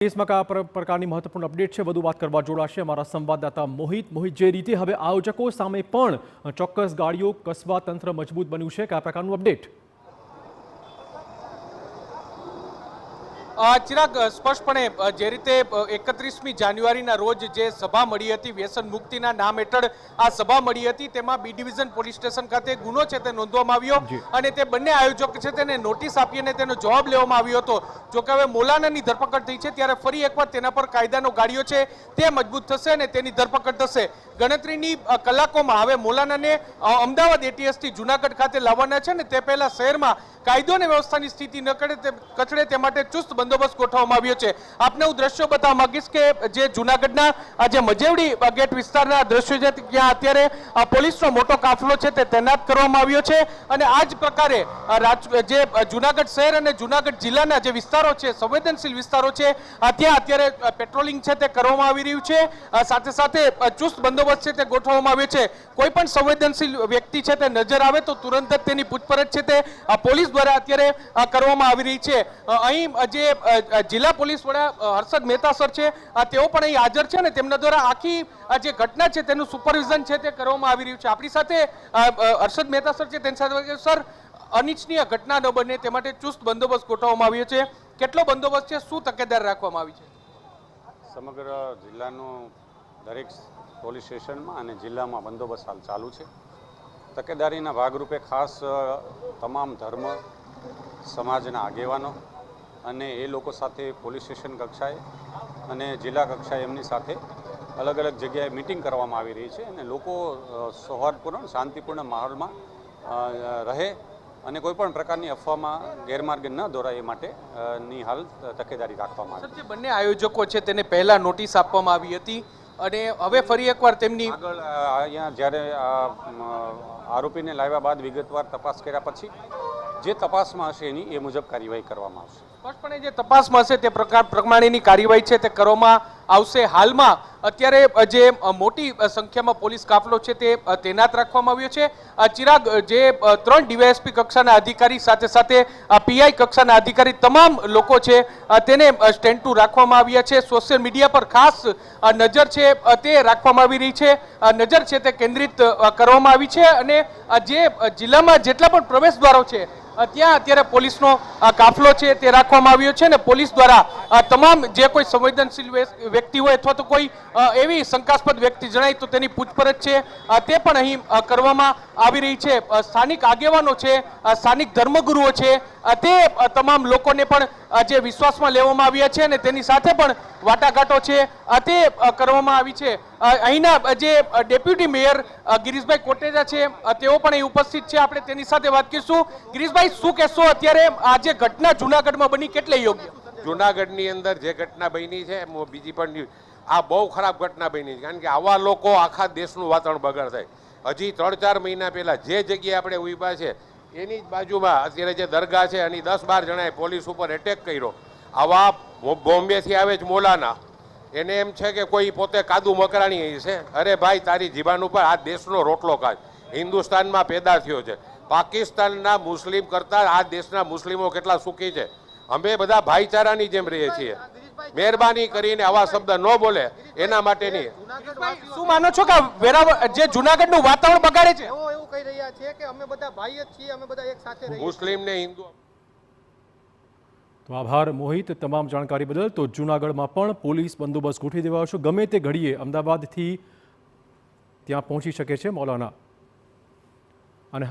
કેસમાં કયા પ્રકારની મહત્વપૂર્ણ અપડેટ છે વધુ વાત કરવા જોડાશે અમારા સંવાદદાતા મોહિત જે રીતે હવે આયોજકો સામે પણ ચોક્કસ ગાડીઓ કસબા તંત્ર મજબૂત બન્યું છે કયા પ્રકારનું અપડેટ? ચિરાગ, સ્પષ્ટપણે જે રીતે 31મી જાન્યુઆરીના રોજ જે સભા મળી હતી વ્યસન મુક્તિના નામ હેઠળ આ સભા મળી હતી તેમાં બી ડિવિઝન પોલીસ સ્ટેશન ખાતે ગુનો છે તે નોંધવામાં આવ્યો અને તે બંને આયોજક છે તેને નોટિસ આપી અને તેનો જવાબ લેવામાં આવ્યો હતો. જોકે હવે મોલાનાની ધરપકડ થઈ છે ત્યારે ફરી એકવાર તેના પર કાયદાનો ગાડીઓ છે તે મજબૂત થશે અને તેની ધરપકડ થશે. ગણતરીની કલાકોમાં હવે મોલાનાને અમદાવાદ એટીએસથી જુનાગઢ ખાતે લાવવાના છે ને તે પહેલા શહેરમાં કાયદો અને વ્યવસ્થાની સ્થિતિ ન કચડે તે માટે ચુસ્ત બંદોબસ્ત ગોઠવવામાં આવ્યો છે. આપને હું દ્રશ્યો બતાવવા માંગીશ કે જે જુનાગઢના જે મજેવડી ગેટ વિસ્તારના દ્રશ્યો છે ત્યાં અત્યારે પોલીસનો મોટો કાફલો છે તે તૈનાત કરવામાં આવ્યો છે અને આ જ પ્રકારે જે જુનાગઢ શહેર અને જુનાગઢ જિલ્લાના જે વિસ્તારો છે સંવેદનશીલ વિસ્તારો છે ત્યાં અત્યારે પેટ્રોલિંગ છે તે કરવામાં આવી રહ્યું છે. સાથે સાથે ચુસ્ત બંદોબસ્ત છે તે ગોઠવવામાં આવ્યો છે. કોઈ પણ સંવેદનશીલ વ્યક્તિ છે તે નજર આવે તો તુરંત જ તેની પૂછપરછ છે તે પોલીસ દ્વારા અત્યારે કરવામાં આવી રહી છે. અહીં જે જિલ્લા પોલીસ વડા હર્ષદ મહેતા સર છે તેઓ પણ અહીં હાજર છે ને તેમના દ્વારા આખી જે ઘટના છે તેનું સુપરવિઝન છે તે કરવામાં આવી રહ્યું છે. આપણી સાથે હર્ષદ મહેતા સર છે તેની સાથે સર અનિચ્છનીય ઘટના ન બને તે માટે ચુસ્ત બંદોબસ્ત ગોઠવવામાં આવ્યો છે. કેટલો બંદોબસ્ત છે, શું તકેદારી રાખવામાં આવી છે? સમગ્ર જિલ્લાનું દરેક પોલીસ સ્ટેશનમાં અને જિલ્લામાં બંદોબસ્ત હાલ ચાલુ છે. તકેદારીના ભાગરૂપે ખાસ તમામ ધર્મ સમાજના આગેવાનો અને એ લોકો સાથે પોલીસ સ્ટેશન કક્ષાએ અને જિલ્લા કક્ષાએ એમની સાથે અલગ અલગ જગ્યાએ મિટિંગ કરવામાં આવી રહી છે અને લોકો સૌહાર્દપૂર્ણ શાંતિપૂર્ણ માહોલમાં રહે અને કોઈપણ પ્રકારની અફવામાં ગેરમાર્ગે ન દોરાય એ માટેની હાલ તકેદારી રાખવામાં આવી છે. બંને આયોજકો છે તેને પહેલા નોટિસ આપવામાં આવી હતી અને હવે ફરી એકવાર તેમની આગળ અહીંયા જ્યારે આરોપીને લાવ્યા બાદ વિગતવાર તપાસ કર્યા પછી જે તપાસમાં હશે એની એ મુજબ કાર્યવાહી કરવામાં આવશે. સ્પષ્ટપણે જે તપાસમાં હશે તે પ્રમાણેની કાર્યવાહી છે તે કરવામાં આવશે. હાલમાં અત્યારે જે મોટી સંખ્યામાં પોલીસ કાફલો છે તે તૈનાત રાખવામાં આવ્યો છે. ચિરાગ, જે 3 ડીવાયએસપી કક્ષાના અધિકારી સાથે સાથે પીઆઈ કક્ષાના અધિકારી તમામ લોકો છે તેને સ્ટેન્ડ ટુ રાખવામાં આવ્યા છે. સોશિયલ મીડિયા પર ખાસ નજર છે તે રાખવામાં આવી રહી છે. નજર છે તે કેન્દ્રિત કરવામાં આવી છે અને જે જિલ્લામાં જેટલા પણ પ્રવેશ દ્વારો છે ત્યાં અત્યારે પોલીસનો કાફલો છે તે રાખવામાં આવ્યો છે અને પોલીસ દ્વારા તમામ જે કોઈ સંવેદનશીલ વ્યક્તિ હોય અથવા તો કોઈ એવી શંકાસ્પદ વ્યક્તિ જણાય તો તેની પૂછપરછ છે તે પણ અહીં કરવામાં આવી રહી છે. સ્થાનિક આગેવાનો છે, સ્થાનિક ધર્મગુરુઓ છે તે તમામ લોકોને પણ જે વિશ્વાસમાં લેવામાં આવ્યા છે અને તેની સાથે પણ વાટાઘાટો છે તે કરવામાં આવી છે. અહીંના જે ડેપ્યુટી મેયર ગિરીશભાઈ કોટેજા છે તેઓ પણ અહીં ઉપસ્થિત છે. આપણે તેની સાથે વાત કરીશું. ગિરીશભાઈ, શું કહેશો અત્યારે આ જે ઘટના જુનાગઢમાં બની કેટલે યોગ્ય? જુનાગઢની અંદર જે ઘટના બની છે બીજી પણ આ બહુ ખરાબ ઘટના બની છે કારણ કે આવા લોકો આખા દેશનું વાતાવરણ બગાડ થાય. હજી 3-4 મહિના પહેલા જે જગ્યાએ આપણે ઉભા છે એની જ બાજુમાં અત્યારે જે દરગાહ છે એની 10-12 જણાએ પોલીસ ઉપર એટેક કર્યો. આવા બોમ્બેથી આવે છે મોલાના, એને એમ છે કે કોઈ પોતે કાદુ મકરાણી છે. અરે ભાઈ, તારી જીવાન ઉપર આ દેશનો રોટલો ખાય. હિન્દુસ્તાનમાં પેદા થયો છે. પાકિસ્તાનના મુસ્લિમ કરતાં આ દેશના મુસ્લિમો કેટલા સુખી છે. અમે બધા ભાઈચારાની જેમ રહીએ છીએ. મહેરબાની કરીને આવા શબ્દ ન બોલે એના માટેની. શું માનો છો કે જે જુનાગઢનું વાતાવરણ બગાડે છે? એવું કહી રહ્યા છે કે અમે બધા ભાઈ જ છીએ, અમે બધા એક સાથે રહીએ. મુસ્લિમ ને હિન્દુ. તો આભાર મોહિત તમામ જાણકારી બદલ. તો જૂનાગઢમાં પણ પોલીસ બંદોબસ્ત ગોઠવી દેવાયો છે. ગમે તે ઘડીએ અમદાવાદથી ત્યાં પહોંચી શકે છે મૌલાના અને